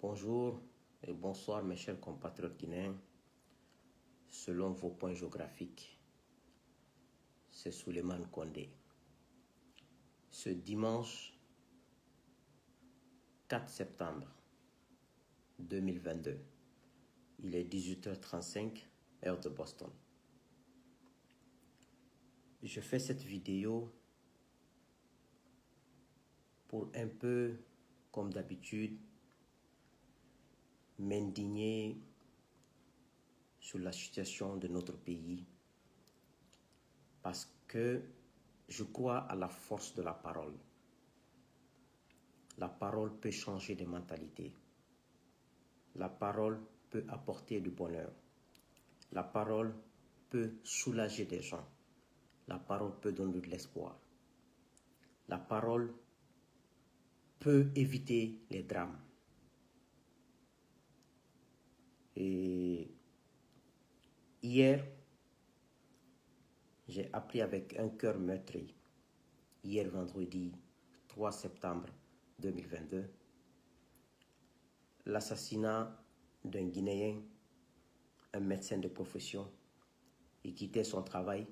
Bonjour et bonsoir mes chers compatriotes guinéens. Selon vos points géographiques, c'est Souleymane Condé. Ce dimanche 4 septembre 2022, il est 18h35, heure de Boston. Je fais cette vidéo pour un peu, comme d'habitude, m'indigner sur la situation de notre pays parce que je crois à la force de la parole. La parole peut changer des mentalités. La parole peut apporter du bonheur. La parole peut soulager des gens. La parole peut donner de l'espoir. La parole peut éviter les drames. Et hier, j'ai appris avec un cœur meurtri, hier vendredi 3 septembre 2022, l'assassinat d'un Guinéen, un médecin de profession. Il quittait son travail.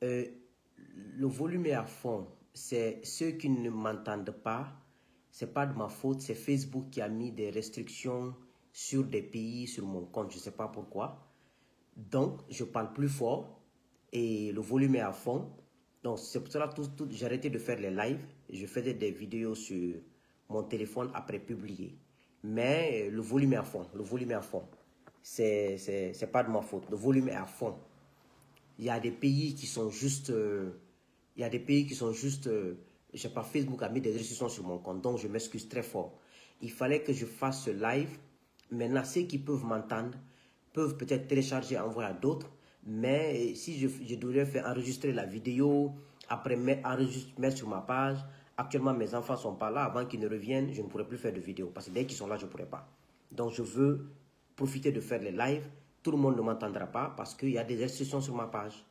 Le volume est à fond. C'est ceux qui ne m'entendent pas. C'est pas de ma faute. C'est Facebook qui a mis des restrictions sur des pays, sur mon compte. Je ne sais pas pourquoi. Donc, je parle plus fort et le volume est à fond. Donc, c'est pour cela que j'ai arrêté de faire les lives. Je faisais des vidéos sur mon téléphone après publier. Mais le volume est à fond. Le volume est à fond. C'est pas de ma faute. Le volume est à fond. Il y a des pays qui sont juste... je sais pas, Facebook a mis des restrictions sur mon compte. Donc, je m'excuse très fort. Il fallait que je fasse ce live. Maintenant, ceux qui peuvent m'entendre peuvent peut-être télécharger et envoyer à d'autres. Mais si je devrais faire enregistrer la vidéo, après mettre sur ma page, actuellement mes enfants ne sont pas là. Avant qu'ils ne reviennent, je ne pourrai plus faire de vidéo. Parce que dès qu'ils sont là, je ne pourrai pas. Donc, je veux profiter de faire les lives. Tout le monde ne m'entendra pas parce qu'il y a des restrictions sur ma page.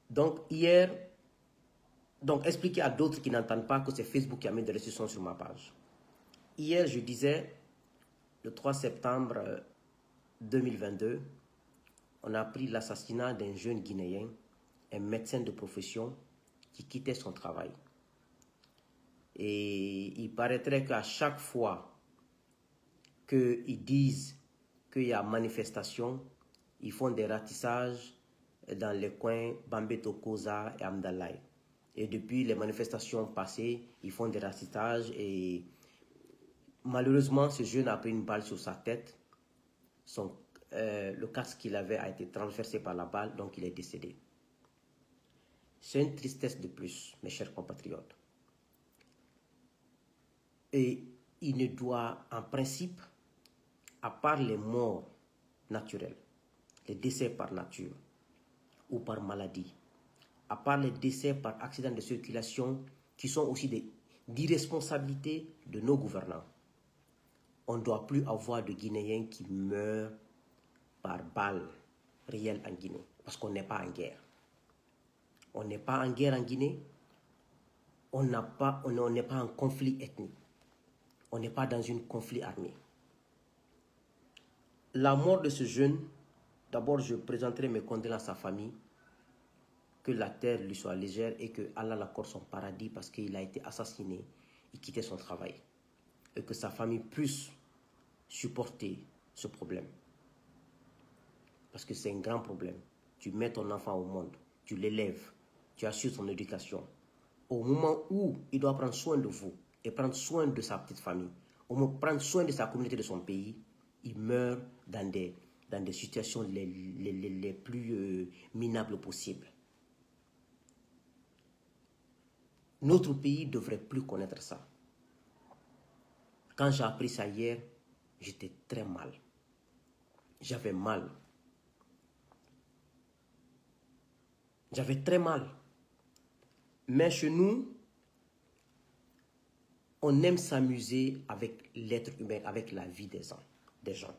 Donc, hier, expliquer à d'autres qui n'entendent pas que c'est Facebook qui a mis des restrictions sur ma page. Hier, je disais, le 3 septembre 2022, on a appris l'assassinat d'un jeune Guinéen, un médecin de profession qui quittait son travail. Et il paraîtrait qu'à chaque fois qu'ils disent qu'il y a manifestation, ils font des ratissages dans les coins Bambeto Koza et Amdalaï. Et depuis les manifestations passées, ils font des ratissages et malheureusement, ce jeune a pris une balle sur sa tête. Le casque qu'il avait a été transpercé par la balle, donc il est décédé. C'est une tristesse de plus, mes chers compatriotes. Et il ne doit, en principe, à part les morts naturelles, les décès par nature ou par maladie, à part les décès par accident de circulation, qui sont aussi d'irresponsabilité de nos gouvernants, on ne doit plus avoir de Guinéens qui meurent par balle réelle en Guinée, parce qu'on n'est pas en guerre. On n'est pas en guerre en Guinée, on n'est pas en conflit ethnique, on n'est pas dans un conflit armé. La mort de ce jeune, d'abord je présenterai mes condoléances à sa famille, que la terre lui soit légère et que Allah l'accorde son paradis parce qu'il a été assassiné, il quittait son travail. Et que sa famille puisse supporter ce problème. Parce que c'est un grand problème. Tu mets ton enfant au monde, tu l'élèves, tu assures son éducation. Au moment où il doit prendre soin de vous et prendre soin de sa petite famille, au moment où prendre soin de sa communauté, de son pays, il meurt dans des situations les plus minables possibles. Notre pays ne devrait plus connaître ça. Quand j'ai appris ça hier, j'étais très mal. J'avais mal. J'avais très mal. Mais chez nous, on aime s'amuser avec l'être humain, avec la vie des gens.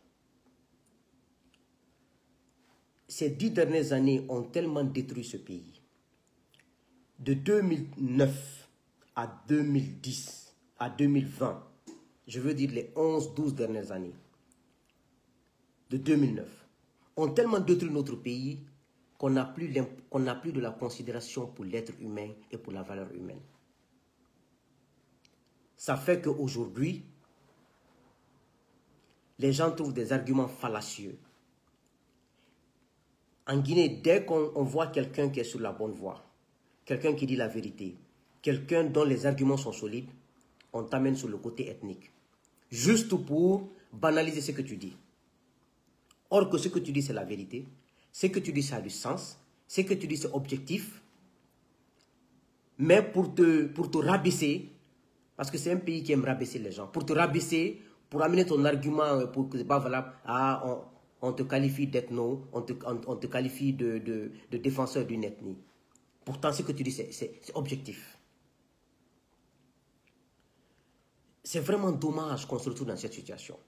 Ces 10 dernières années ont tellement détruit ce pays. De 2009 à 2010, à 2020, je veux dire les 11-12 dernières années, de 2009, ont tellement détruit notre pays qu'on n'a plus de la considération pour l'être humain et pour la valeur humaine. Ça fait qu'aujourd'hui, les gens trouvent des arguments fallacieux. En Guinée, dès qu'on voit quelqu'un qui est sur la bonne voie, quelqu'un qui dit la vérité, quelqu'un dont les arguments sont solides, on t'amène sur le côté ethnique. Juste pour banaliser ce que tu dis. Or que ce que tu dis, c'est la vérité. Ce que tu dis, ça a du sens. Ce que tu dis, c'est objectif. Mais pour te rabaisser, parce que c'est un pays qui aime rabaisser les gens, pour te rabaisser, pour amener ton argument pour que ce n'est pas valable, on te qualifie d'ethno, on te qualifie de défenseur d'une ethnie. Pourtant, ce que tu dis, c'est objectif. C'est vraiment dommage qu'on se retrouve dans cette situation.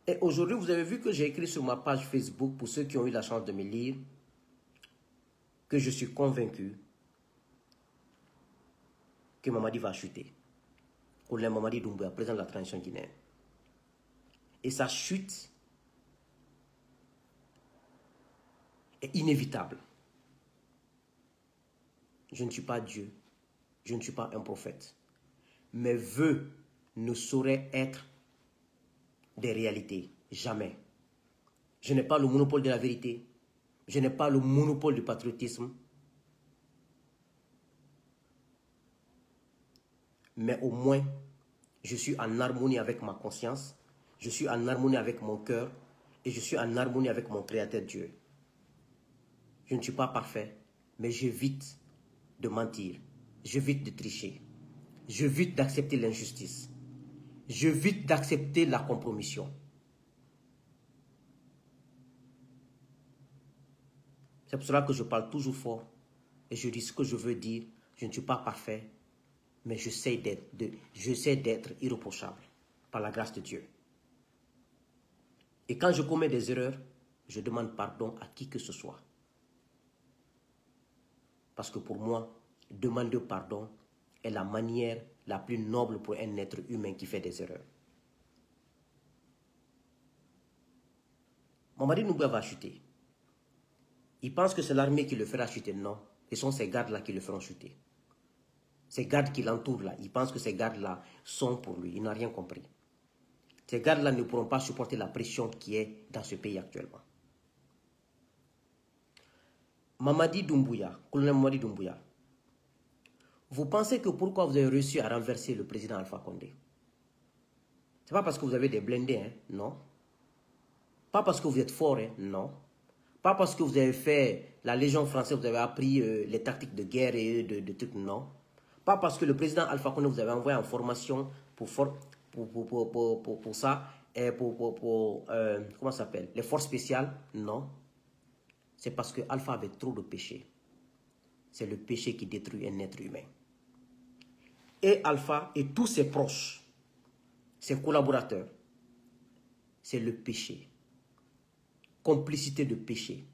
Et aujourd'hui, vous avez vu que j'ai écrit sur ma page Facebook, pour ceux qui ont eu la chance de me lire, que je suis convaincu que Mamadi va chuter. Colonel Mamadi Doumbouya, président de la transition guinéenne. Et sa chute est inévitable. Je ne suis pas Dieu, je ne suis pas un prophète. Mes vœux ne sauraient être des réalités. Jamais. Je n'ai pas le monopole de la vérité. Je n'ai pas le monopole du patriotisme. Mais au moins, je suis en harmonie avec ma conscience. Je suis en harmonie avec mon cœur. Et je suis en harmonie avec mon Créateur Dieu. Je ne suis pas parfait, mais j'évite de mentir. J'évite de tricher. J'évite d'accepter l'injustice. J'évite d'accepter la compromission. C'est pour cela que je parle toujours fort et je dis ce que je veux dire. Je ne suis pas parfait, mais j'essaie d'être irréprochable par la grâce de Dieu. Et quand je commets des erreurs, je demande pardon à qui que ce soit. Parce que pour moi, demander pardon est la manière la plus noble pour un être humain qui fait des erreurs. Mamadi Doumbouya va chuter. Il pense que c'est l'armée qui le fera chuter. Non, ce sont ces gardes-là qui le feront chuter. Ces gardes qui l'entourent là, il pense que ces gardes-là sont pour lui. Il n'a rien compris. Ces gardes-là ne pourront pas supporter la pression qui est dans ce pays actuellement. Mamadi Doumbouya, colonel Mamadi Doumbouya, vous pensez que pourquoi vous avez réussi à renverser le président Alpha Condé? Ce n'est pas parce que vous avez des blindés, hein? Non. Pas parce que vous êtes fort, hein? Non. Pas parce que vous avez fait la Légion française, vous avez appris les tactiques de guerre et de trucs, non. Pas parce que le président Alpha Condé vous avez envoyé en formation pour ça, et comment ça s'appelle, les forces spéciales, non. C'est parce que Alpha avait trop de péchés. C'est le péché qui détruit un être humain. Et Alpha et tous ses proches, ses collaborateurs, c'est le péché. Complicité de péché.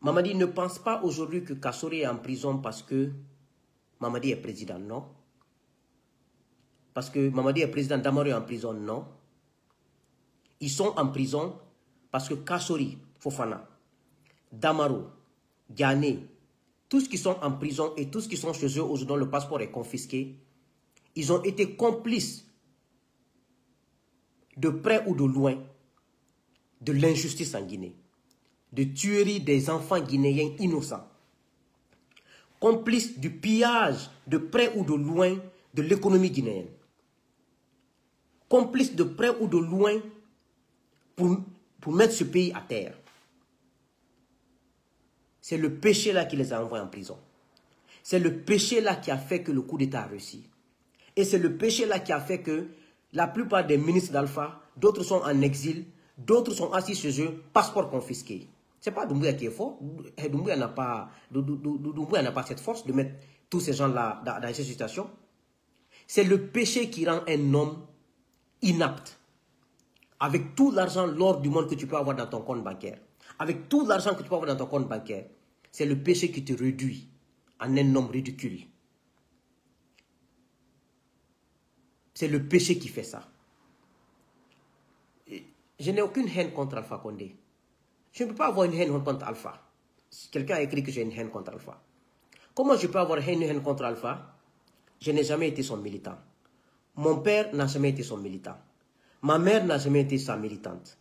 Mamadi ne pense pas aujourd'hui que Kassori est en prison parce que Mamadi est président, non. Parce que Mamadi est président, Damaro est en prison, non. Ils sont en prison parce que Kassori, Fofana, Damaro, Ghané, tous qui sont en prison et tous qui sont chez eux aujourd'hui dont le passeport est confisqué, ils ont été complices de près ou de loin de l'injustice en Guinée, de tuerie des enfants guinéens innocents, complices du pillage de près ou de loin de l'économie guinéenne, complices de près ou de loin pour mettre ce pays à terre. C'est le péché là qui les a envoyés en prison. C'est le péché là qui a fait que le coup d'État a réussi. Et c'est le péché là qui a fait que la plupart des ministres d'Alpha, d'autres sont en exil, d'autres sont assis chez eux, passeport confisqué. Ce n'est pas Doumbouya qui est fort. Doumbouya n'a pas cette force de mettre tous ces gens-là dans cette situation. C'est le péché qui rend un homme inapte. Avec tout l'argent, l'or du monde que tu peux avoir dans ton compte bancaire, avec tout l'argent que tu peux avoir dans ton compte bancaire, c'est le péché qui te réduit en un homme ridicule. C'est le péché qui fait ça. Je n'ai aucune haine contre Alpha Condé. Je ne peux pas avoir une haine contre Alpha. Quelqu'un a écrit que j'ai une haine contre Alpha. Comment je peux avoir une haine contre Alpha? Je n'ai jamais été son militant. Mon père n'a jamais été son militant. Ma mère n'a jamais été sa militante.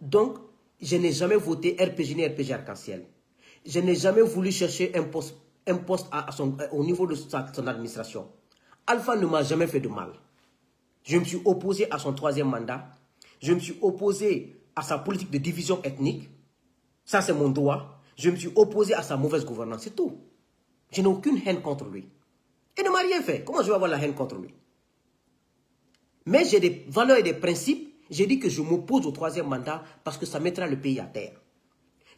Donc, je n'ai jamais voté RPG ni RPG Arc-en-Ciel. Je n'ai jamais voulu chercher un poste au niveau de son administration. Alpha ne m'a jamais fait de mal. Je me suis opposé à son 3e mandat. Je me suis opposé à sa politique de division ethnique. Ça, c'est mon droit. Je me suis opposé à sa mauvaise gouvernance. C'est tout. Je n'ai aucune haine contre lui. Il ne m'a rien fait. Comment je vais avoir la haine contre lui? Mais j'ai des valeurs et des principes. J'ai dit que je m'oppose au 3e mandat parce que ça mettra le pays à terre.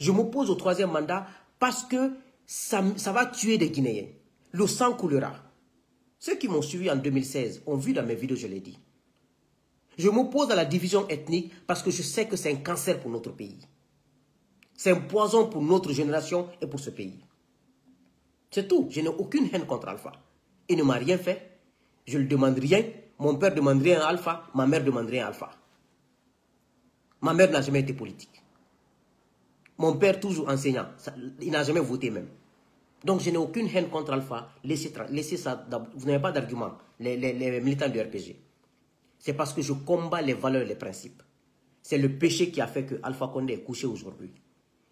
Je m'oppose au 3e mandat parce que ça va tuer des Guinéens. Le sang coulera. Ceux qui m'ont suivi en 2016 ont vu dans mes vidéos, je l'ai dit. Je m'oppose à la division ethnique parce que je sais que c'est un cancer pour notre pays. C'est un poison pour notre génération et pour ce pays. C'est tout. Je n'ai aucune haine contre Alpha. Il ne m'a rien fait. Je ne demande rien. Mon père demande rien à Alpha. Ma mère demande rien à Alpha. Ma mère n'a jamais été politique. Mon père, toujours enseignant. Il n'a jamais voté même. Donc, je n'ai aucune haine contre Alpha. Laissez ça. Vous n'avez pas d'argument. Les militants du RPG. C'est parce que je combats les valeurs et les principes. C'est le péché qui a fait que Alpha Condé est couché aujourd'hui.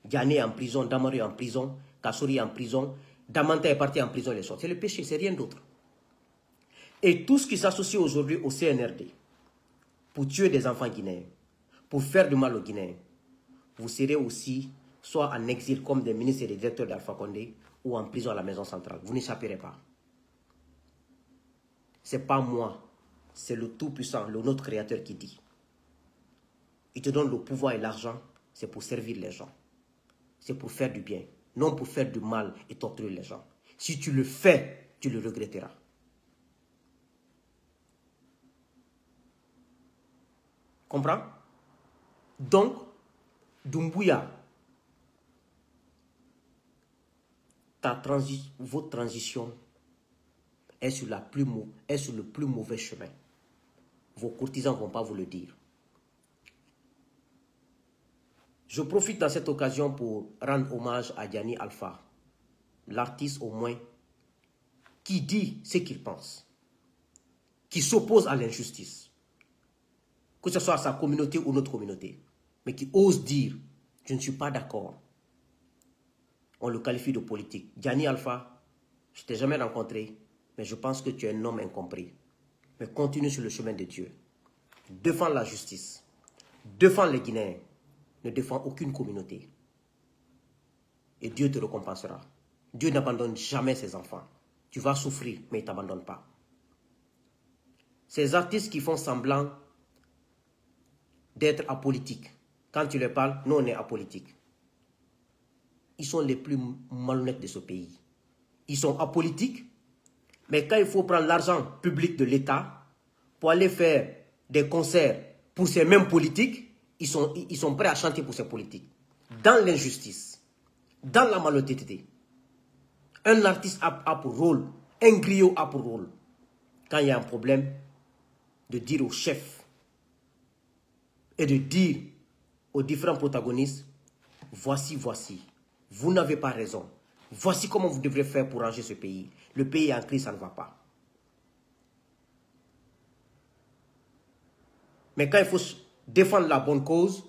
Diané est en prison, Damaro est en prison, Kassori est en prison, Damanta est parti en prison les autres. C'est le péché, c'est rien d'autre. Et tout ce qui s'associe aujourd'hui au CNRD, pour tuer des enfants guinéens, pour faire du mal aux Guinéens, vous serez aussi soit en exil comme des ministres et des directeurs d'Alpha Condé, ou en prison à la maison centrale. Vous n'échapperez pas. Ce n'est pas moi, c'est le Tout-Puissant, le notre Créateur qui dit. Il te donne le pouvoir et l'argent, c'est pour servir les gens. C'est pour faire du bien, non pour faire du mal et torturer les gens. Si tu le fais, tu le regretteras. Comprends? Donc, Doumbouya, votre transition est sur le plus mauvais chemin. Vos courtisans ne vont pas vous le dire. Je profite dans cette occasion pour rendre hommage à Diané Alpha, l'artiste au moins, qui dit ce qu'il pense, qui s'oppose à l'injustice, que ce soit à sa communauté ou notre communauté, mais qui ose dire « je ne suis pas d'accord ». On le qualifie de politique. Diané Alpha, je ne t'ai jamais rencontré, mais je pense que tu es un homme incompris. Mais continue sur le chemin de Dieu. Défends la justice. Défends les Guinéens. Ne défends aucune communauté. Et Dieu te récompensera. Dieu n'abandonne jamais ses enfants. Tu vas souffrir, mais il ne t'abandonne pas. Ces artistes qui font semblant d'être apolitiques, quand tu leur parles, nous on est apolitiques. Ils sont les plus malhonnêtes de ce pays. Ils sont apolitiques, mais quand il faut prendre l'argent public de l'État pour aller faire des concerts pour ces mêmes politiques, ils sont prêts à chanter pour ces politiques. Dans l'injustice, dans la malhonnêteté. Un artiste a pour rôle, un griot a pour rôle, quand il y a un problème, de dire au chef et de dire aux différents protagonistes, voici, vous n'avez pas raison. Voici comment vous devrez faire pour ranger ce pays. Le pays est en crise, ça ne va pas. Mais quand il faut défendre la bonne cause,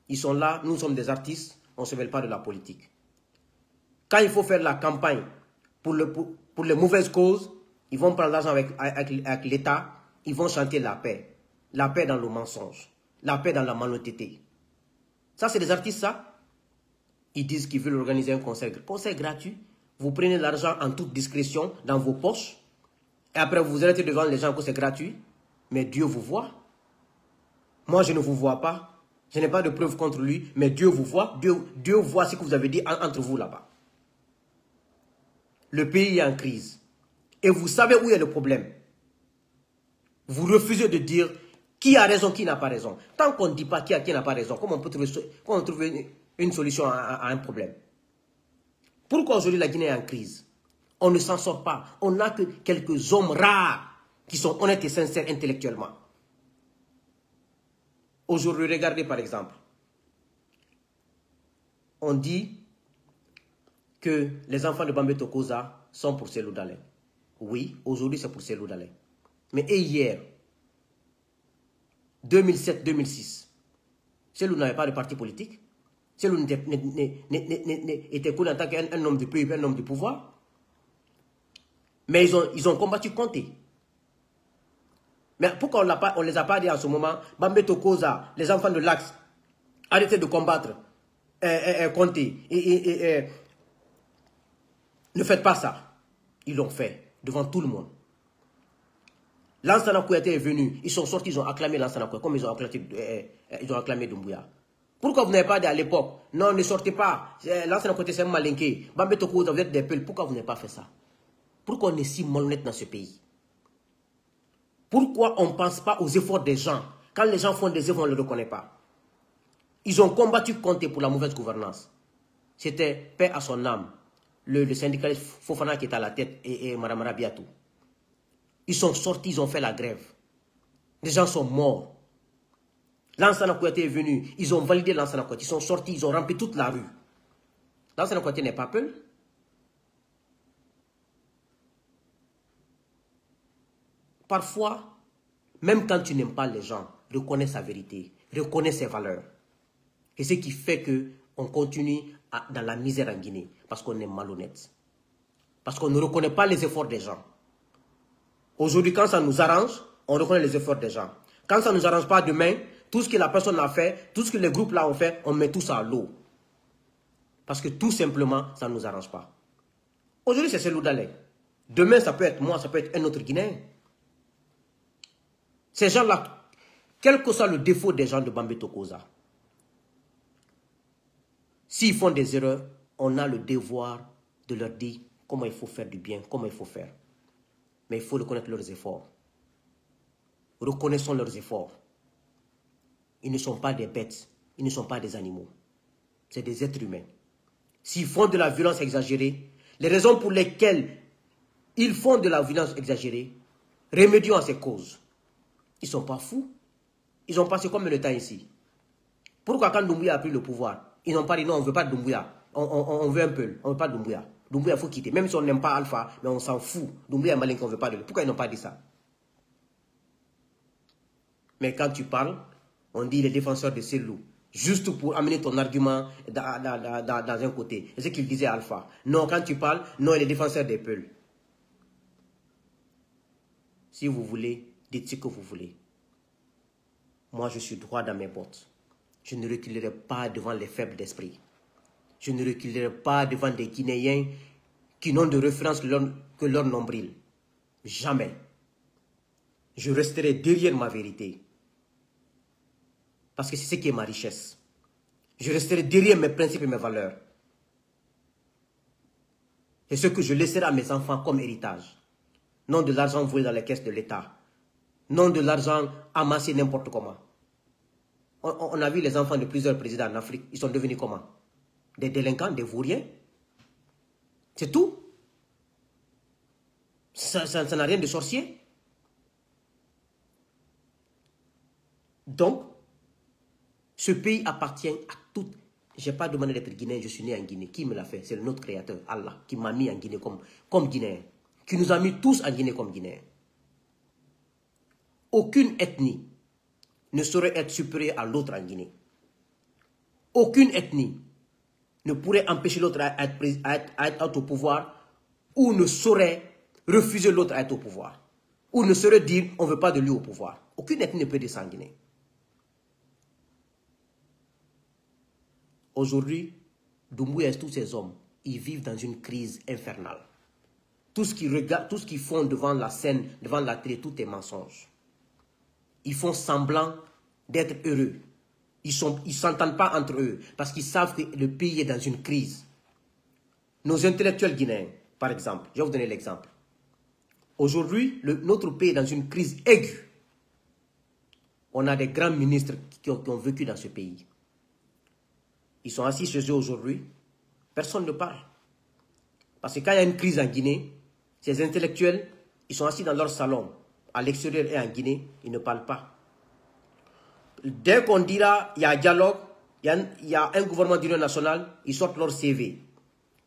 ils sont là, nous sommes des artistes, on ne se mêle pas de la politique. Quand il faut faire la campagne pour les mauvaises causes, ils vont prendre l'argent avec l'État, ils vont chanter la paix. La paix dans le mensonge, la paix dans la malhonnêteté. Ça, c'est des artistes, ça. Ils disent qu'ils veulent organiser un concert gratuit. Vous prenez l'argent en toute discrétion dans vos poches. Et après, vous arrêtez devant les gens que c'est gratuit. Mais Dieu vous voit. Moi, je ne vous vois pas. Je n'ai pas de preuves contre lui. Mais Dieu vous voit. Dieu voit ce que vous avez dit entre vous là-bas. Le pays est en crise. Et vous savez où est le problème. Vous refusez de dire qui a raison, qui n'a pas raison. Tant qu'on ne dit pas qui n'a pas raison, comment on peut trouver une solution à un problème? Pourquoi aujourd'hui la Guinée est en crise? On ne s'en sort pas. On n'a que quelques hommes rares qui sont honnêtes et sincères intellectuellement. Aujourd'hui, regardez par exemple, on dit que les enfants de Bambé Tokoza sont pour Cellou Dalein. Oui, aujourd'hui c'est pour Cellou Dalein. Mais et hier, 2007-2006, Cellou n'avait pas de parti politique. Cellou était connu en tant qu'un homme du peuple, un homme du pouvoir. Mais ils ont combattu Conté. Mais pourquoi on ne les a pas dit en ce moment, Bambé Tokoza, les enfants de l'Axe, arrêtez de combattre Conté. Ne faites pas ça. Ils l'ont fait devant tout le monde. Lansana Kouyaté est venu, ils sont sortis, ils ont acclamé Lansana Kouyaté, comme ils ont acclamé Doumbouya. Pourquoi vous n'avez pas dit à l'époque, non, ne sortez pas, Lansana Kouyaté c'est un malinqué, Bambé Tokoza, vous êtes des peuls, pourquoi vous n'avez pas fait ça? Pourquoi on est si malhonnête dans ce pays? Pourquoi on ne pense pas aux efforts des gens? Quand les gens font des efforts, on ne les reconnaît pas. Ils ont combattu Conté pour la mauvaise gouvernance. C'était paix à son âme. Le syndicaliste Fofana qui est à la tête et Mme Rabiatou. Ils sont sortis, ils ont fait la grève. Les gens sont morts. Lansana Kouyaté est venu, ils ont validé Lansana Kouyaté. Ils sont sortis, ils ont rempli toute la rue. Lansana Kouyaté n'est pas peul. Parfois, même quand tu n'aimes pas les gens, reconnais sa vérité, reconnais ses valeurs. Et ce qui fait qu'on continue dans la misère en Guinée, parce qu'on est malhonnête. Parce qu'on ne reconnaît pas les efforts des gens. Aujourd'hui, quand ça nous arrange, on reconnaît les efforts des gens. Quand ça ne nous arrange pas demain, tout ce que la personne a fait, tout ce que les groupes là ont fait, on met tout ça à l'eau. Parce que tout simplement, ça ne nous arrange pas. Aujourd'hui, c'est Cellou Dalein. Demain, ça peut être moi, ça peut être un autre Guinéen. Ces gens-là, quel que soit le défaut des gens de Bambé Tokoza, s'ils font des erreurs, on a le devoir de leur dire comment il faut faire du bien, comment il faut faire. Mais il faut reconnaître leurs efforts. Reconnaissons leurs efforts. Ils ne sont pas des bêtes, ils ne sont pas des animaux. C'est des êtres humains. S'ils font de la violence exagérée, les raisons pour lesquelles ils font de la violence exagérée, remédions à ces causes. Ils ne sont pas fous. Ils ont passé combien de temps ici? Pourquoi quand Doumbouya a pris le pouvoir, ils n'ont pas dit non, on ne veut pas de Doumbouya. On veut un peu, on ne veut pas de Doumbouya. Doumbouya, il faut quitter. Même si on n'aime pas Alpha, mais on s'en fout. Doumbouya est malin qu'on ne veut pas de lui. Pourquoi ils n'ont pas dit ça? Mais quand tu parles, on dit les défenseurs de Cellou. Juste pour amener ton argument dans un côté. C'est ce qu'il disait Alpha. Non, quand tu parles, non, les défenseurs des peuples. Si vous voulez, dites ce que vous voulez. Moi, je suis droit dans mes bottes. Je ne reculerai pas devant les faibles d'esprit. Je ne reculerai pas devant des Guinéens qui n'ont de référence que leur nombril. Jamais. Je resterai derrière ma vérité. Parce que c'est ce qui est ma richesse. Je resterai derrière mes principes et mes valeurs. C'est ce que je laisserai à mes enfants comme héritage. Non de l'argent volé dans les caisses de l'État. Non de l'argent amassé n'importe comment. On a vu les enfants de plusieurs présidents en Afrique. Ils sont devenus comment? Des délinquants, des vauriens. C'est tout. Ça n'a rien de sorcier. Donc, ce pays appartient à toutes. Je n'ai pas demandé d'être Guinéen, je suis né en Guinée. Qui me l'a fait? C'est notre créateur, Allah, qui m'a mis en Guinée comme Guinéen. Qui nous a mis tous en Guinée comme Guinéens. Aucune ethnie ne saurait être supérieure à l'autre en Guinée. Aucune ethnie ne pourrait empêcher l'autre à être au pouvoir ou ne saurait refuser l'autre à être au pouvoir. Ou ne saurait dire on ne veut pas de lui au pouvoir. Aucune ethnie ne peut descendre en Guinée. Aujourd'hui, Doumbouya et tous ces hommes, ils vivent dans une crise infernale. Tout ce qu'ils font devant la scène, devant la télé, tout est mensonge. Ils font semblant d'être heureux. Ils ne s'entendent pas entre eux parce qu'ils savent que le pays est dans une crise. Nos intellectuels guinéens, par exemple, je vais vous donner l'exemple. Aujourd'hui, notre pays est dans une crise aiguë. On a des grands ministres qui ont vécu dans ce pays. Ils sont assis chez eux aujourd'hui. Personne ne parle. Parce que quand il y a une crise en Guinée, ces intellectuels, ils sont assis dans leur salon à l'extérieur et en Guinée, ils ne parlent pas. Dès qu'on dira il y a dialogue, il y a un gouvernement d'union nationale, ils sortent leur CV.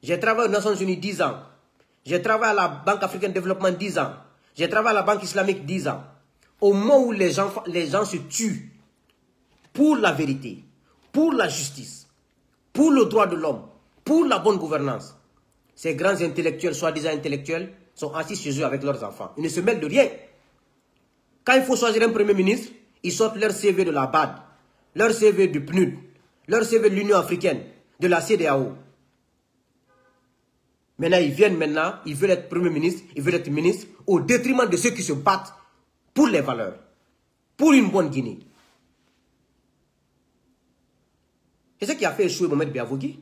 J'ai travaillé aux Nations Unies 10 ans. J'ai travaillé à la Banque africaine de développement 10 ans. J'ai travaillé à la Banque islamique 10 ans. Au moment où les gens se tuent pour la vérité, pour la justice, pour le droit de l'homme, pour la bonne gouvernance, ces grands intellectuels, soi-disant intellectuels, sont assis chez eux avec leurs enfants. Ils ne se mêlent de rien. Quand il faut choisir un premier ministre, ils sortent leur CV de la BAD, leur CV du PNUD, leur CV de l'Union africaine, de la CEDEAO. Maintenant, ils veulent être premier ministre, ils veulent être ministre, au détriment de ceux qui se battent pour les valeurs, pour une bonne Guinée. C'est ce qui a fait échouer Mohamed Biavogui.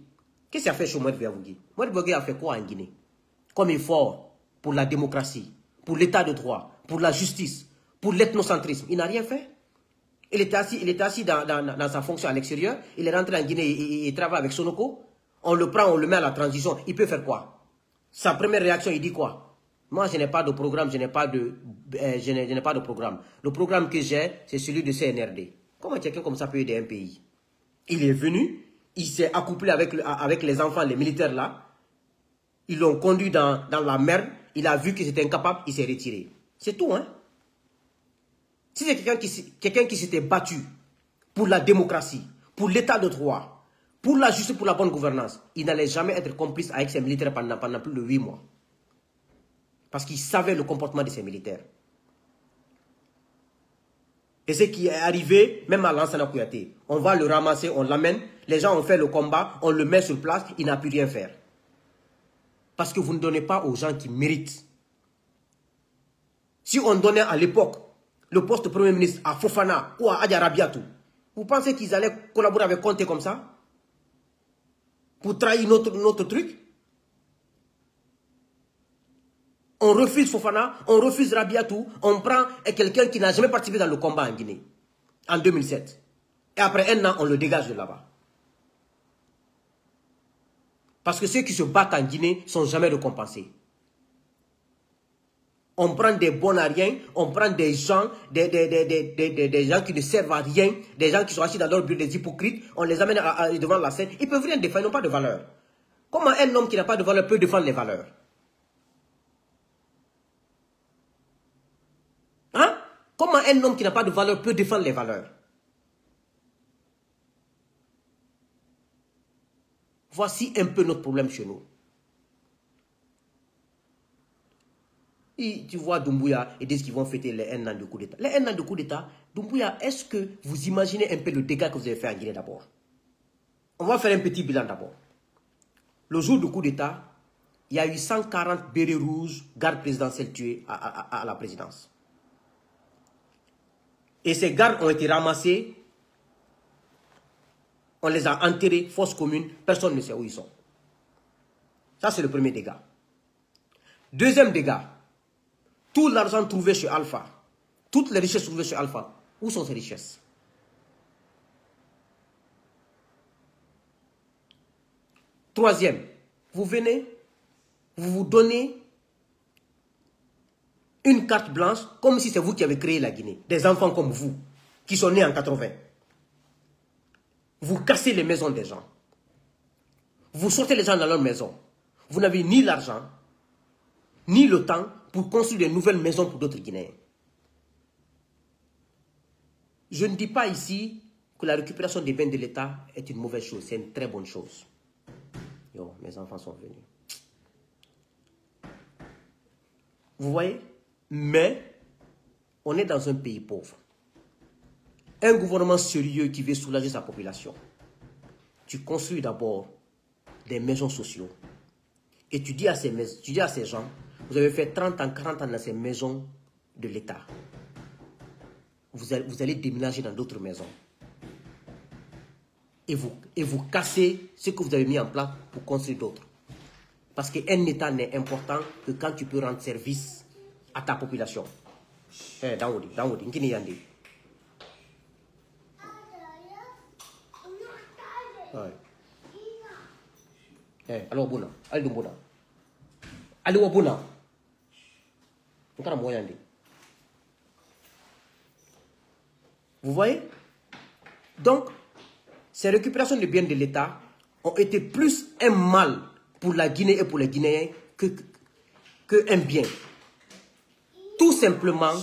Qu'est-ce qui a fait échouer Mohamed Biavogui? Mohamed Biavogui a fait quoi en Guinée? Comme effort pour la démocratie, pour l'état de droit, pour la justice, pour l'ethnocentrisme. Il n'a rien fait. Il était assis dans sa fonction à l'extérieur. Il est rentré en Guinée et il travaille avec Sonoko. On le prend, on le met à la transition. Il peut faire quoi? Sa première réaction, il dit quoi? Moi, je n'ai pas de programme, je n'ai pas de programme. Le programme que j'ai, c'est celui de CNRD. Comment quelqu'un comme ça peut aider un pays? Il est venu, il s'est accouplé avec les enfants, les militaires là. Ils l'ont conduit dans la merde. Il a vu qu'ils étaient incapables, il s'est retiré. C'est tout, hein? Si c'est quelqu'un qui s'était battu pour la démocratie, pour l'état de droit, pour la justice, pour la bonne gouvernance, il n'allait jamais être complice avec ses militaires pendant plus de 8 mois. Parce qu'il savait le comportement de ses militaires. Et ce qui est arrivé, même à Lansana Kouyaté, on va le ramasser, on l'amène, les gens ont fait le combat, on le met sur place, il n'a pu rien faire. Parce que vous ne donnez pas aux gens qui méritent. Si on donnait à l'époque le poste de Premier ministre à Fofana ou à Adja Rabiatou, vous pensez qu'ils allaient collaborer avec Conté comme ça? Pour trahir notre truc? On refuse Fofana, on refuse Rabiatou, on prend quelqu'un qui n'a jamais participé dans le combat en Guinée, en 2007. Et après un an, on le dégage de là-bas. Parce que ceux qui se battent en Guinée ne sont jamais récompensés. On prend des bons à rien, on prend des gens, des gens qui ne servent à rien, des gens qui sont assis dans leur bureau, des hypocrites, on les amène devant la scène, ils ne peuvent rien défendre, ils n'ont pas de valeur. Comment un homme qui n'a pas de valeur peut défendre les valeurs? Hein? Comment un homme qui n'a pas de valeur peut défendre les valeurs? Voici un peu notre problème chez nous. Et tu vois Doumbouya, ils disent qu'ils vont fêter les 1 an de coup d'État. Les 1 an de coup d'État, Doumbouya, est-ce que vous imaginez un peu le dégât que vous avez fait en Guinée d'abord? On va faire un petit bilan d'abord. Le jour du coup d'État, il y a eu 140 bérets rouges, gardes présidentiels tués à la présidence. Et ces gardes ont été ramassés, on les a enterrés, fosse commune, personne ne sait où ils sont. Ça, c'est le premier dégât. Deuxième dégât, tout l'argent trouvé chez Alpha, toutes les richesses trouvées chez Alpha, où sont ces richesses? Troisième, vous venez, vous vous donnez une carte blanche comme si c'est vous qui avez créé la Guinée. Des enfants comme vous, qui sont nés en 80. Vous cassez les maisons des gens. Vous sortez les gens dans leur maison. Vous n'avez ni l'argent, ni le temps pour construire de nouvelles maisons pour d'autres Guinéens. Je ne dis pas ici que la récupération des biens de l'État est une mauvaise chose. C'est une très bonne chose. Yo, mes enfants sont venus. Vous voyez? Mais on est dans un pays pauvre. Un gouvernement sérieux qui veut soulager sa population. Tu construis d'abord des maisons sociales. Et tu dis à ces gens, vous avez fait 30 ans, 40 ans dans ces maisons de l'État. Vous allez déménager dans d'autres maisons. Et vous cassez ce que vous avez mis en place pour construire d'autres. Parce qu'un État n'est important que quand tu peux rendre service à ta population. Daoudi, Nkini Yandi. Alors Bouna, allez Bouna. Allez Bouna. Nkara Moyandi. Vous voyez? Donc, ces récupérations de biens de l'État ont été plus un mal pour la Guinée et pour les Guinéens que un bien. Tout simplement,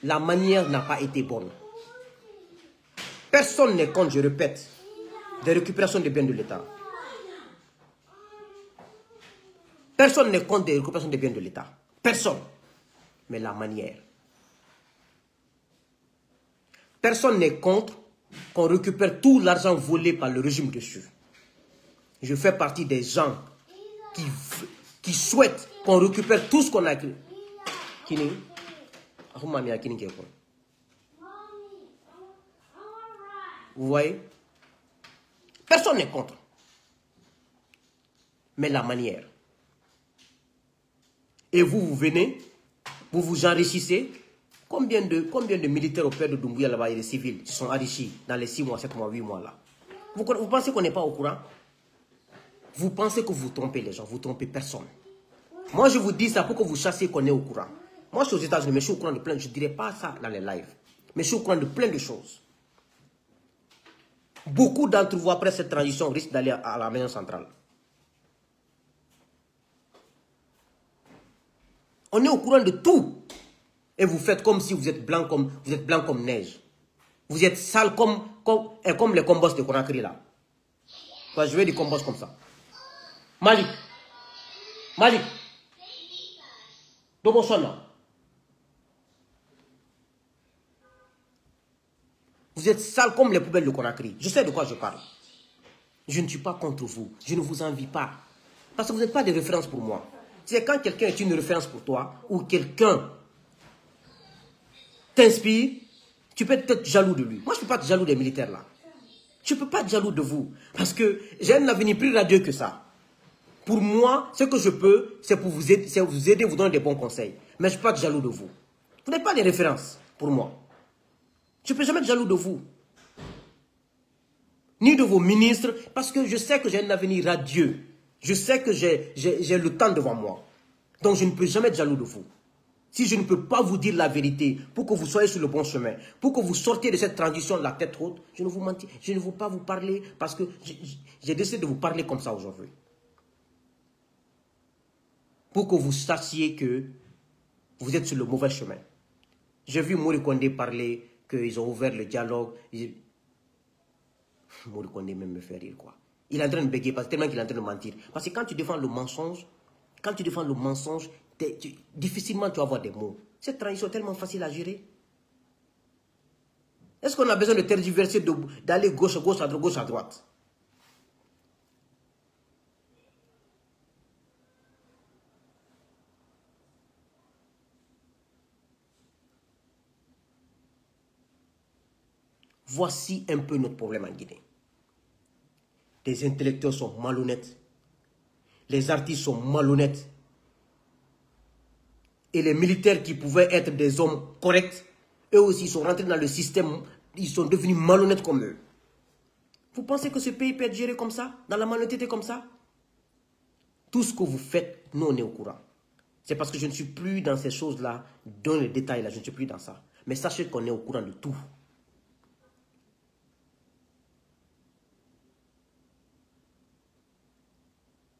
la manière n'a pas été bonne. Personne n'est contre, je répète, des récupérations de biens de l'État. Personne n'est contre des récupérations de biens de l'État. Personne. Mais la manière. Personne n'est contre qu'on récupère tout l'argent volé par le régime dessus. Je fais partie des gens qui souhaitent qu'on récupère tout ce qu'on a créé. Vous voyez? Personne n'est contre. Mais la manière. Et vous venez, vous vous enrichissez. Combien de militaires au père de Doumbouya là-bas et des civils se sont enrichis dans les 6 mois, 7 mois, 8 mois là? Vous pensez qu'on n'est pas au courant? Vous pensez que vous trompez les gens, vous trompez personne. Moi je vous dis ça pour que vous chassiez qu'on est au courant. Moi je suis aux États-Unis, mais je suis au courant de plein de choses. Je ne dirais pas ça dans les lives. Mais je suis au courant de plein de choses. Beaucoup d'entre vous, après cette transition, risquent d'aller à la maison centrale. On est au courant de tout. Et vous faites comme si vous êtes blanc comme neige. Vous êtes sale comme les combos de Conakry là. Enfin, je vais dire combos comme ça. Malik. Dobo Sona. Vous êtes sale comme les poubelles de Conakry. Je sais de quoi je parle. Je ne suis pas contre vous. Je ne vous envie pas. Parce que vous n'êtes pas de référence pour moi. C'est quand quelqu'un est une référence pour toi ou quelqu'un t'inspire, tu peux être jaloux de lui. Moi, je ne peux pas être jaloux des militaires là. Je ne peux pas être jaloux de vous. Parce que j'ai un avenir plus radieux que ça. Pour moi, ce que je peux, c'est pour vous aider, vous donner des bons conseils. Mais je ne peux pas être jaloux de vous. Vous n'êtes pas des références pour moi. Je ne peux jamais être jaloux de vous. Ni de vos ministres, parce que je sais que j'ai un avenir radieux. Je sais que j'ai le temps devant moi. Donc je ne peux jamais être jaloux de vous. Si je ne peux pas vous dire la vérité pour que vous soyez sur le bon chemin, pour que vous sortiez de cette transition de la tête haute, je ne vous mentis, je ne veux pas vous parler parce que j'ai décidé de vous parler comme ça aujourd'hui. Pour que vous sachiez que vous êtes sur le mauvais chemin. J'ai vu Mori Kondé parler qu'ils ont ouvert le dialogue. Mori Kondé même me fait rire quoi. Il est en train de bégayer parce que tellement qu'il est en train de mentir. Parce que quand tu défends le mensonge, difficilement tu vas avoir des mots. Cette transition est tellement facile à gérer. Est-ce qu'on a besoin de tergiverser, d'aller gauche à droite? Voici un peu notre problème en Guinée. Les intellectuels sont malhonnêtes. Les artistes sont malhonnêtes. Et les militaires qui pouvaient être des hommes corrects, eux aussi sont rentrés dans le système, ils sont devenus malhonnêtes comme eux. Vous pensez que ce pays peut être géré comme ça, dans la malhonnêteté comme ça? Tout ce que vous faites, nous on est au courant. C'est parce que je ne suis plus dans ces choses-là, dans les détails là, je ne suis plus dans ça. Mais sachez qu'on est au courant de tout.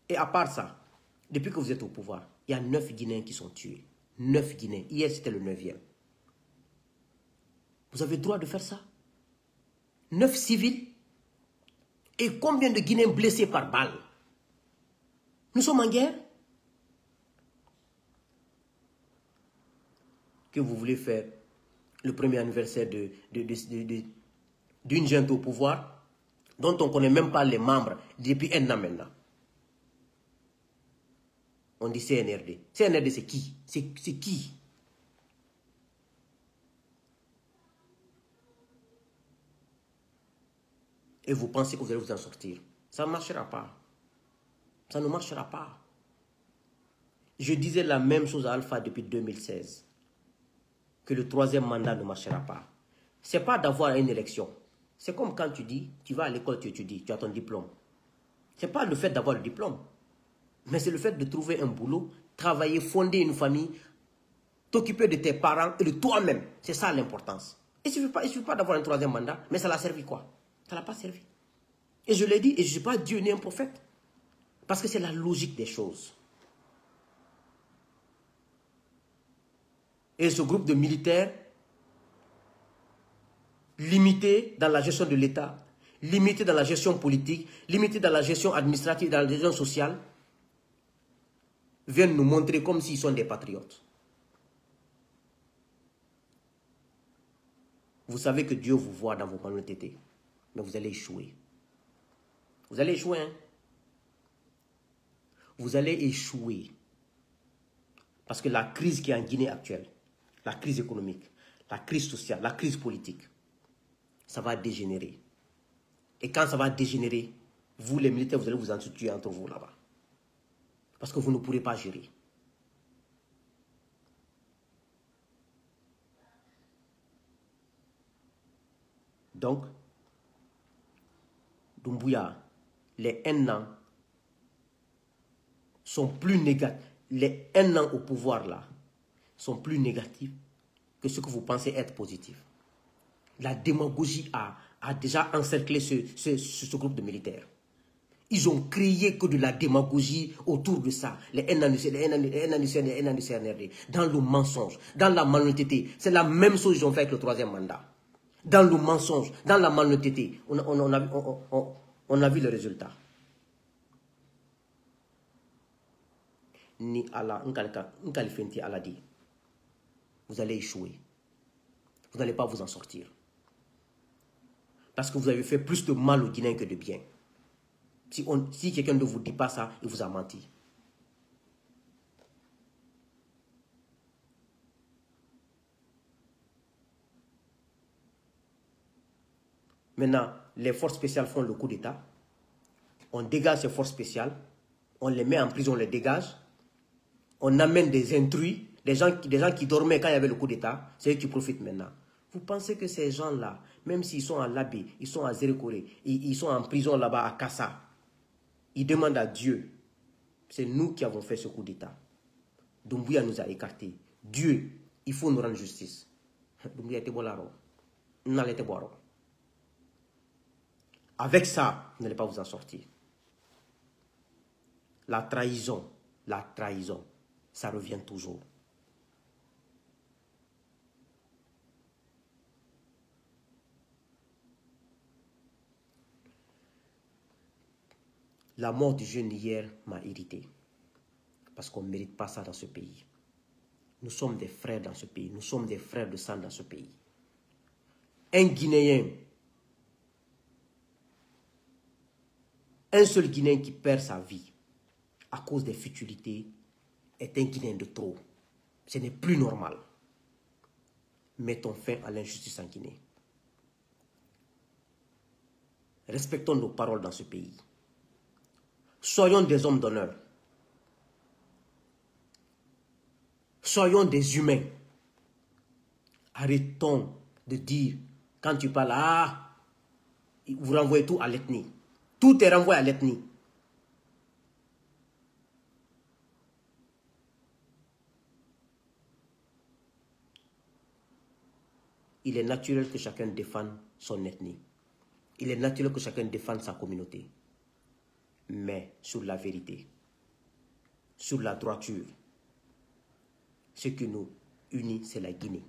Et à part ça, depuis que vous êtes au pouvoir, il y a 9 Guinéens qui sont tués. 9 Guinéens. Hier, c'était le 9e. Vous avez le droit de faire ça? 9 civils? Et combien de Guinéens blessés par balle? Nous sommes en guerre? Que vous voulez faire le premier anniversaire d'une junte au pouvoir, dont on ne connaît même pas les membres depuis un an maintenant. On dit CNRD. CNRD, c'est qui? C'est qui? Et vous pensez que vous allez vous en sortir? Ça ne marchera pas. Ça ne marchera pas. Je disais la même chose à Alpha depuis 2016. Que le 3e mandat ne marchera pas. Ce n'est pas d'avoir une élection. C'est comme quand tu dis, tu vas à l'école, tu étudies, tu as ton diplôme. Ce n'est pas le fait d'avoir le diplôme. Mais c'est le fait de trouver un boulot, travailler, fonder une famille, t'occuper de tes parents et de toi-même. C'est ça l'importance. Il ne suffit pas d'avoir un troisième mandat, mais ça l'a servi quoi? Ça ne l'a pas servi. Et je l'ai dit, et je ne suis pas Dieu ni un prophète. Parce que c'est la logique des choses. Et ce groupe de militaires, limité dans la gestion de l'État, limité dans la gestion politique, limité dans la gestion administrative, dans la gestion sociale, viennent nous montrer comme s'ils sont des patriotes. Vous savez que Dieu vous voit dans vos malhonnêtetés, mais vous allez échouer. Vous allez échouer, hein? Vous allez échouer. Parce que la crise qui est en Guinée actuelle, la crise économique, la crise sociale, la crise politique, ça va dégénérer. Et quand ça va dégénérer, vous les militaires, vous allez vous entretuer entre vous là-bas. Parce que vous ne pourrez pas gérer. Donc, Doumbouya, les 1 an sont plus négatifs. Les 1 an au pouvoir là sont plus négatifs que ce que vous pensez être positif. La démagogie a déjà encerclé ce groupe de militaires. Ils ont créé que de la démagogie autour de ça. Les 1 an du CNRD, dans le mensonge, dans la malhonnêteté. C'est la même chose qu'ils ont fait avec le 3e mandat. Dans le mensonge, dans la malhonnêteté. On a vu le résultat. Ni Allah, Allah dit, vous allez échouer. Vous n'allez pas vous en sortir. Parce que vous avez fait plus de mal aux Guinéens que de bien. Si quelqu'un ne vous dit pas ça, il vous a menti. Maintenant, les forces spéciales font le coup d'État. On dégage ces forces spéciales. On les met en prison, on les dégage. On amène des intrus, des gens qui dormaient quand il y avait le coup d'État. C'est eux qui profitent maintenant. Vous pensez que ces gens-là, même s'ils sont à Labé, ils sont à Zérekoré, ils sont en prison là-bas à Kassa, ils demandent à Dieu. C'est nous qui avons fait ce coup d'État. Doumbouya nous a écartés. Dieu, il faut nous rendre justice. Doumbouya était bon là. Avec ça, vous n'allez pas vous en sortir. La trahison, ça revient toujours. La mort du jeune hier m'a irrité. Parce qu'on ne mérite pas ça dans ce pays. Nous sommes des frères dans ce pays. Nous sommes des frères de sang dans ce pays. Un Guinéen, un seul Guinéen qui perd sa vie à cause des futilités est un Guinéen de trop. Ce n'est plus normal. Mettons fin à l'injustice en Guinée. Respectons nos paroles dans ce pays. Soyons des hommes d'honneur. Soyons des humains. Arrêtons de dire, quand tu parles, vous renvoyez tout à l'ethnie. Tout est renvoyé à l'ethnie. Il est naturel que chacun défende son ethnie. Il est naturel que chacun défende sa communauté. Mais sur la vérité, sur la droiture, ce qui nous unit, c'est la Guinée.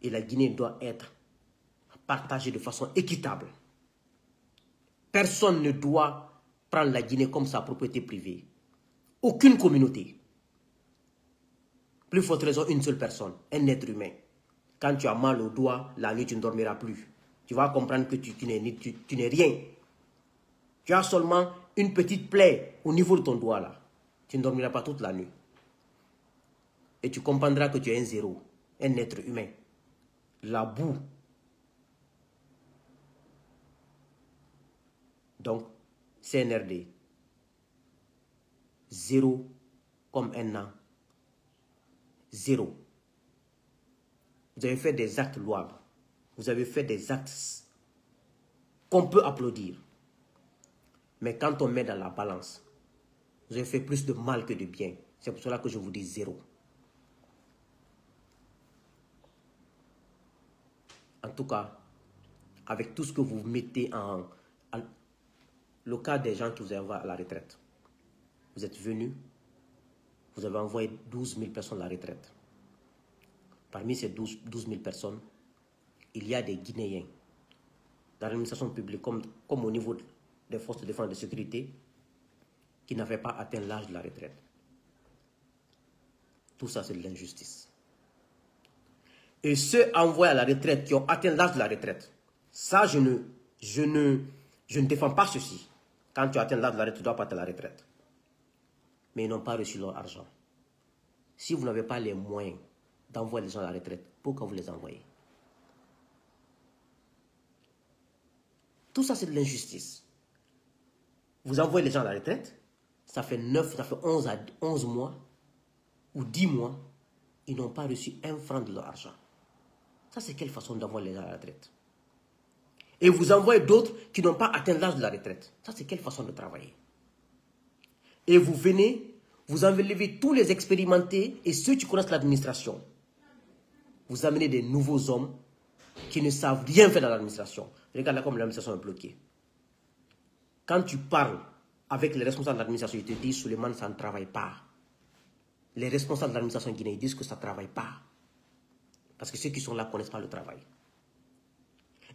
Et la Guinée doit être partagée de façon équitable. Personne ne doit prendre la Guinée comme sa propriété privée. Aucune communauté. Plus forte raison, une seule personne, un être humain. Quand tu as mal au doigt, la nuit, tu ne dormiras plus. Tu vas comprendre que tu n'es rien. Tu as seulement une petite plaie au niveau de ton doigt là. Tu ne dormiras pas toute la nuit. Et tu comprendras que tu es un zéro, un être humain. La boue. Donc, CNRD, 0 comme 1 an. 0. Vous avez fait des actes louables. Vous avez fait des actes qu'on peut applaudir. Mais quand on met dans la balance, vous avez fait plus de mal que de bien. C'est pour cela que je vous dis 0. En tout cas, avec tout ce que vous mettez le cas des gens qui vous envoient à la retraite. Vous êtes venus, vous avez envoyé 12 000 personnes à la retraite. Parmi ces 12 000 personnes, il y a des Guinéens dans l'administration publique comme au niveau des forces de défense et de sécurité qui n'avaient pas atteint l'âge de la retraite. Tout ça, c'est de l'injustice. Et ceux envoyés à la retraite qui ont atteint l'âge de la retraite, ça, je ne défends pas ceci. Quand tu atteins l'âge de la retraite, tu dois partir à la retraite. Mais ils n'ont pas reçu leur argent. Si vous n'avez pas les moyens d'envoyer les gens à la retraite, pourquoi vous les envoyez? Tout ça, c'est de l'injustice. Vous envoyez les gens à la retraite, ça fait 11 mois ou 10 mois, ils n'ont pas reçu un franc de leur argent. Ça, c'est quelle façon d'envoyer les gens à la retraite? Et vous envoyez d'autres qui n'ont pas atteint l'âge de la retraite. Ça, c'est quelle façon de travailler? Et vous venez, vous enlevez tous les expérimentés et ceux qui connaissent l'administration. Vous amenez des nouveaux hommes qui ne savent rien faire dans l'administration. Regarde là comme l'administration est bloquée. Quand tu parles avec les responsables de l'administration, ils te disent, Souleymane, ça ne travaille pas. Les responsables de l'administration guinéenne disent que ça ne travaille pas. Parce que ceux qui sont là ne connaissent pas le travail.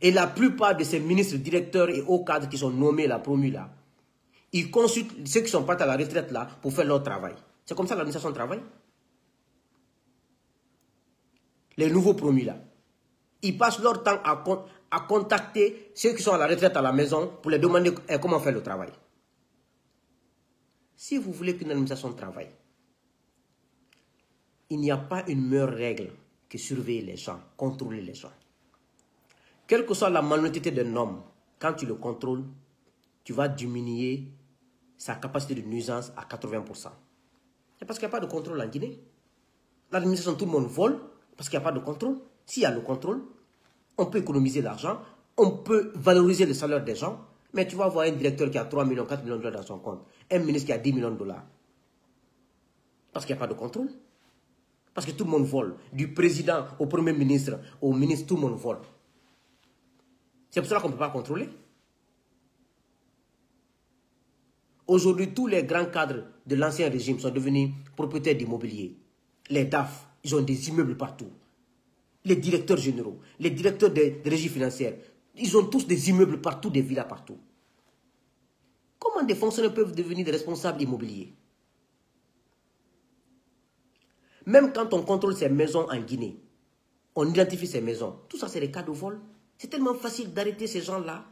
Et la plupart de ces ministres, directeurs et hauts cadres qui sont nommés là, promus là, ils consultent ceux qui sont partis à la retraite là pour faire leur travail. C'est comme ça que l'administration travaille. Les nouveaux promus là, ils passent leur temps à contacter ceux qui sont à la retraite à la maison pour leur demander comment faire le travail. Si vous voulez qu'une administration travaille, il n'y a pas une meilleure règle que surveiller les gens, contrôler les gens. Quelle que soit la malhonnêteté d'un homme, quand tu le contrôles, tu vas diminuer sa capacité de nuisance à 80%. C'est parce qu'il n'y a pas de contrôle en Guinée. L'administration, tout le monde vole parce qu'il n'y a pas de contrôle. S'il y a le contrôle, on peut économiser l'argent, on peut valoriser le salaire des gens, mais tu vas voir un directeur qui a 3 millions, 4 millions de dollars dans son compte, un ministre qui a 10 millions de dollars. Parce qu'il n'y a pas de contrôle. Parce que tout le monde vole. Du président au premier ministre, au ministre, tout le monde vole. C'est pour cela qu'on ne peut pas contrôler. Aujourd'hui, tous les grands cadres de l'ancien régime sont devenus propriétaires d'immobilier. Les DAF, ils ont des immeubles partout. Les directeurs généraux, les directeurs des régies financières, ils ont tous des immeubles partout, des villas partout. Comment des fonctionnaires peuvent devenir des responsables immobiliers? Même quand on contrôle ces maisons en Guinée, on identifie ces maisons. Tout ça, c'est des cas de vol. C'est tellement facile d'arrêter ces gens-là.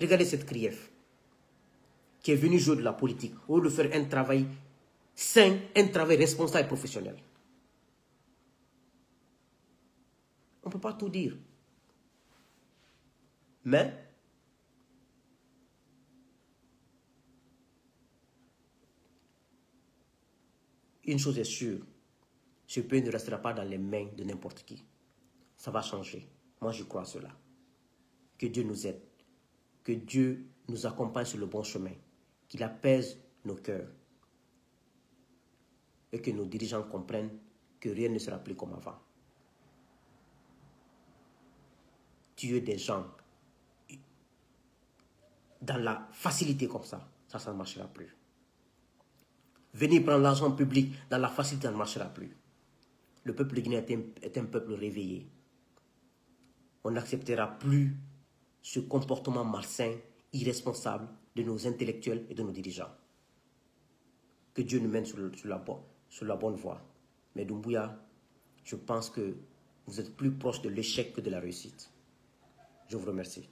Regardez cette Krief qui est venue jouer de la politique au lieu de faire un travail sain, un travail responsable et professionnel. On ne peut pas tout dire. Mais une chose est sûre, ce pays ne restera pas dans les mains de n'importe qui. Ça va changer. Moi, je crois à cela. Que Dieu nous aide. Que Dieu nous accompagne sur le bon chemin. Qu'il apaise nos cœurs. Et que nos dirigeants comprennent que rien ne sera plus comme avant. Tuer des gens dans la facilité comme ça ne marchera plus. Venir prendre l'argent public dans la facilité, ça ne marchera plus. Le peuple guinéen est un peuple réveillé. On n'acceptera plus ce comportement malsain, irresponsable de nos intellectuels et de nos dirigeants. Que Dieu nous mène sur la bonne voie. Mais Doumbouya, je pense que vous êtes plus proche de l'échec que de la réussite. Je vous remercie.